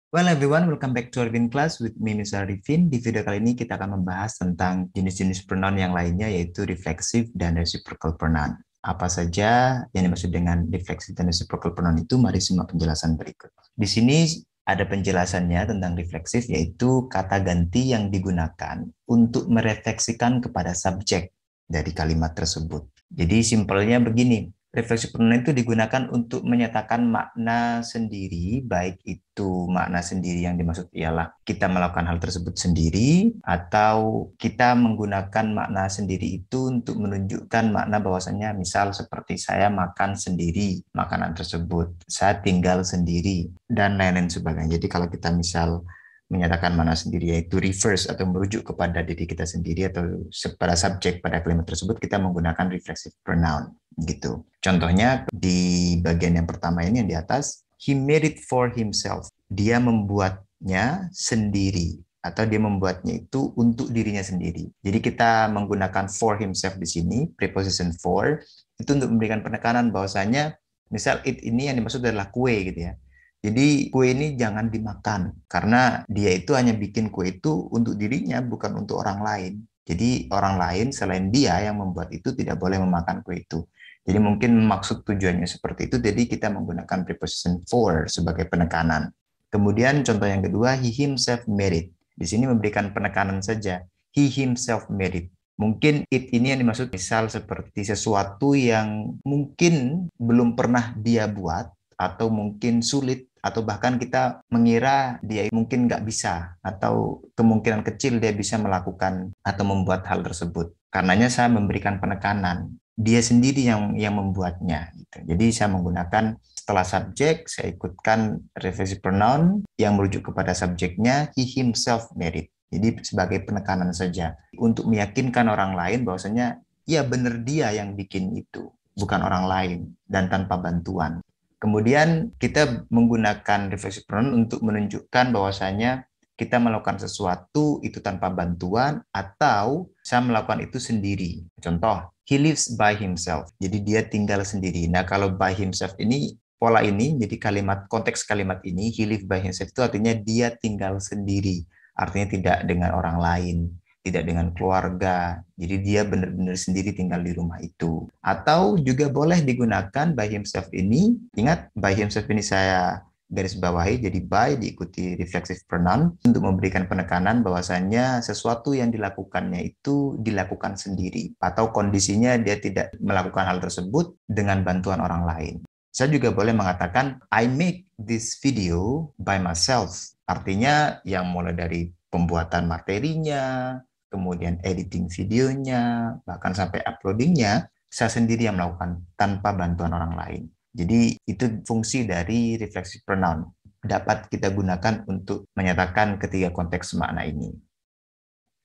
Well everyone, welcome back to Arvin Class with me, Mr. Arifin. Di video kali ini kita akan membahas tentang jenis-jenis pronoun yang lainnya, yaitu reflexive dan reciprocal pronoun. Apa saja yang dimaksud dengan reflexive dan reciprocal pronoun itu? Mari simak penjelasan berikut. Di sini ada penjelasannya tentang reflexive, yaitu kata ganti yang digunakan untuk merefleksikan kepada subjek dari kalimat tersebut. Jadi simpelnya begini. Refleksi pronoun itu digunakan untuk menyatakan makna sendiri, baik itu makna sendiri yang dimaksud ialah kita melakukan hal tersebut sendiri, atau kita menggunakan makna sendiri itu untuk menunjukkan makna bahwasannya misal seperti saya makan sendiri makanan tersebut, saya tinggal sendiri, dan lain-lain sebagainya. Jadi kalau kita misal menyatakan mana sendiri, yaitu reverse atau merujuk kepada diri kita sendiri atau pada subjek pada kalimat tersebut, kita menggunakan reflexive pronoun gitu. Contohnya di bagian yang pertama ini yang di atas, he made it for himself. Dia membuatnya sendiri atau dia membuatnya itu untuk dirinya sendiri. Jadi kita menggunakan for himself di sini, preposition for, itu untuk memberikan penekanan bahwasanya misal it ini yang dimaksud adalah kue gitu ya. Jadi kue ini jangan dimakan karena dia itu hanya bikin kue itu untuk dirinya, bukan untuk orang lain. Jadi orang lain selain dia yang membuat itu tidak boleh memakan kue itu. Jadi mungkin maksud tujuannya seperti itu, jadi kita menggunakan preposition for sebagai penekanan. Kemudian contoh yang kedua, he himself made it. Di sini memberikan penekanan saja, he himself made it. Mungkin it ini yang dimaksud misal seperti sesuatu yang mungkin belum pernah dia buat, atau mungkin sulit, atau bahkan kita mengira dia mungkin nggak bisa, atau kemungkinan kecil dia bisa melakukan atau membuat hal tersebut. Karenanya saya memberikan penekanan, dia sendiri yang membuatnya. Gitu. Jadi saya menggunakan setelah subjek, saya ikutkan reflexive pronoun yang merujuk kepada subjeknya, he himself made it. Jadi sebagai penekanan saja, untuk meyakinkan orang lain bahwasanya ya benar dia yang bikin itu, bukan orang lain, dan tanpa bantuan. Kemudian kita menggunakan reflexive pronoun untuk menunjukkan bahwasanya kita melakukan sesuatu itu tanpa bantuan atau saya melakukan itu sendiri. Contoh, he lives by himself. Jadi dia tinggal sendiri. Nah, kalau by himself ini, pola ini, jadi konteks kalimat ini, he lives by himself itu artinya dia tinggal sendiri. Artinya tidak dengan orang lain, tidak dengan keluarga. Jadi dia benar-benar sendiri tinggal di rumah itu. Atau juga boleh digunakan by himself ini. Ingat, by himself ini saya garis bawahi, jadi by diikuti reflexive pronoun untuk memberikan penekanan bahwasannya sesuatu yang dilakukannya itu dilakukan sendiri atau kondisinya dia tidak melakukan hal tersebut dengan bantuan orang lain. Saya juga boleh mengatakan I make this video by myself. Artinya yang mulai dari pembuatan materinya, kemudian editing videonya, bahkan sampai uploadingnya, saya sendiri yang melakukan tanpa bantuan orang lain. Jadi itu fungsi dari reflexive pronoun. Dapat kita gunakan untuk menyatakan ketiga konteks makna ini.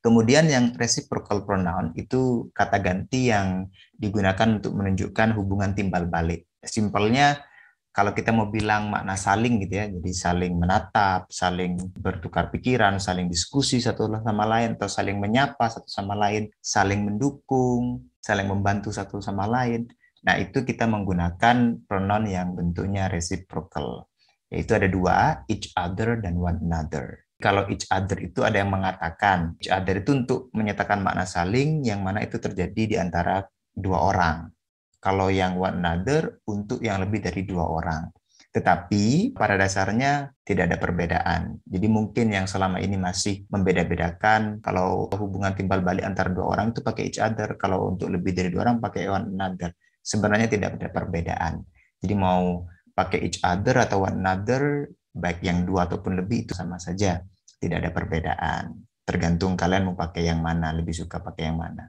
Kemudian yang reciprocal pronoun itu kata ganti yang digunakan untuk menunjukkan hubungan timbal balik. Simpelnya kalau kita mau bilang makna saling gitu ya, jadi saling menatap, saling bertukar pikiran, saling diskusi satu sama lain, atau saling menyapa satu sama lain, saling mendukung, saling membantu satu sama lain. Nah, itu kita menggunakan pronoun yang bentuknya reciprocal, yaitu ada dua, each other dan one another. Kalau each other itu ada yang mengatakan, each other itu untuk menyatakan makna saling, yang mana itu terjadi di antara dua orang. Kalau yang one another untuk yang lebih dari dua orang. Tetapi pada dasarnya tidak ada perbedaan. Jadi mungkin yang selama ini masih membeda-bedakan, kalau hubungan timbal balik antara dua orang itu pakai each other, kalau untuk lebih dari dua orang pakai one another. Sebenarnya tidak ada perbedaan. Jadi mau pakai each other atau one another, baik yang dua ataupun lebih itu sama saja. Tidak ada perbedaan. Tergantung kalian mau pakai yang mana, lebih suka pakai yang mana.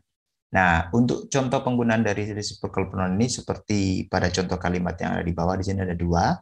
Nah, untuk contoh penggunaan dari reciprocal pronoun ini seperti pada contoh kalimat yang ada di bawah, di sini ada dua.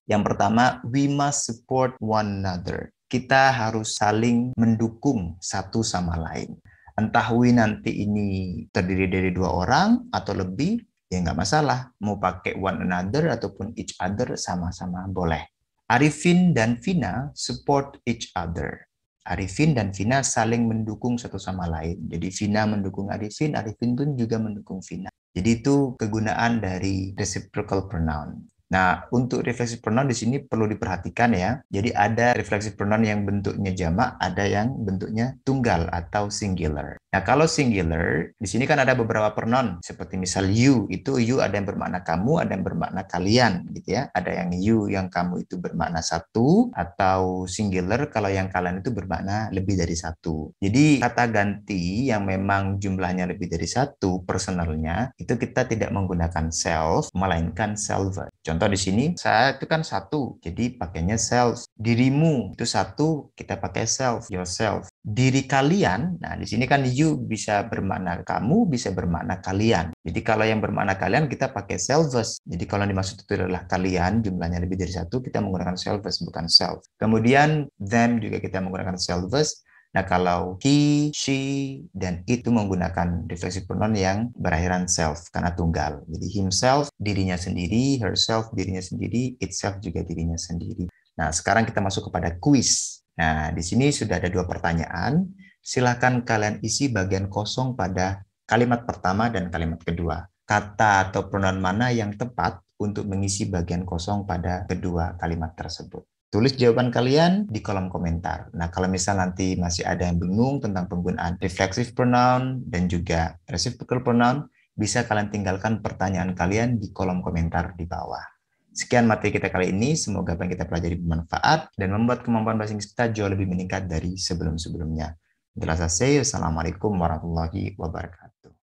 Yang pertama, we must support one another. Kita harus saling mendukung satu sama lain. Entah we nanti ini terdiri dari dua orang atau lebih, ya nggak masalah. Mau pakai one another ataupun each other sama-sama boleh. Arifin dan Vina support each other. Arifin dan Vina saling mendukung satu sama lain. Jadi Vina mendukung Arifin, Arifin pun juga mendukung Vina. Jadi itu kegunaan dari reciprocal pronoun. Nah, untuk reflexive pronoun di sini perlu diperhatikan ya. Jadi ada reflexive pronoun yang bentuknya jamak, ada yang bentuknya tunggal atau singular. Nah, kalau singular, di sini kan ada beberapa pronoun seperti misal you, itu you ada yang bermakna kamu, ada yang bermakna kalian gitu ya. Ada yang you yang kamu itu bermakna satu, atau singular kalau yang kalian itu bermakna lebih dari satu. Jadi kata ganti yang memang jumlahnya lebih dari satu, personalnya, itu kita tidak menggunakan self, melainkan self. Contoh di sini, saya itu kan satu, jadi pakainya self. Dirimu itu satu, kita pakai self, yourself. Diri kalian, nah di sini kan you bisa bermakna kamu, bisa bermakna kalian. Jadi kalau yang bermakna kalian, kita pakai selves. Jadi kalau yang dimaksud itu adalah kalian, jumlahnya lebih dari satu, kita menggunakan selves, bukan self. Kemudian them juga kita menggunakan selves. Nah, kalau he, she, dan it itu menggunakan reflexive pronoun yang berakhiran self karena tunggal. Jadi himself, dirinya sendiri, herself, dirinya sendiri, itself juga dirinya sendiri. Nah, sekarang kita masuk kepada quiz. Nah, di sini sudah ada 2 pertanyaan. Silakan kalian isi bagian kosong pada kalimat pertama dan kalimat kedua. Kata atau pronoun mana yang tepat untuk mengisi bagian kosong pada kedua kalimat tersebut. Tulis jawaban kalian di kolom komentar. Nah, kalau misal nanti masih ada yang bingung tentang penggunaan reflexive pronoun dan juga reciprocal pronoun, bisa kalian tinggalkan pertanyaan kalian di kolom komentar di bawah. Sekian materi kita kali ini, semoga apa yang kita pelajari bermanfaat dan membuat kemampuan bahasa Inggris kita jauh lebih meningkat dari sebelum-sebelumnya. Assalamualaikum warahmatullahi wabarakatuh.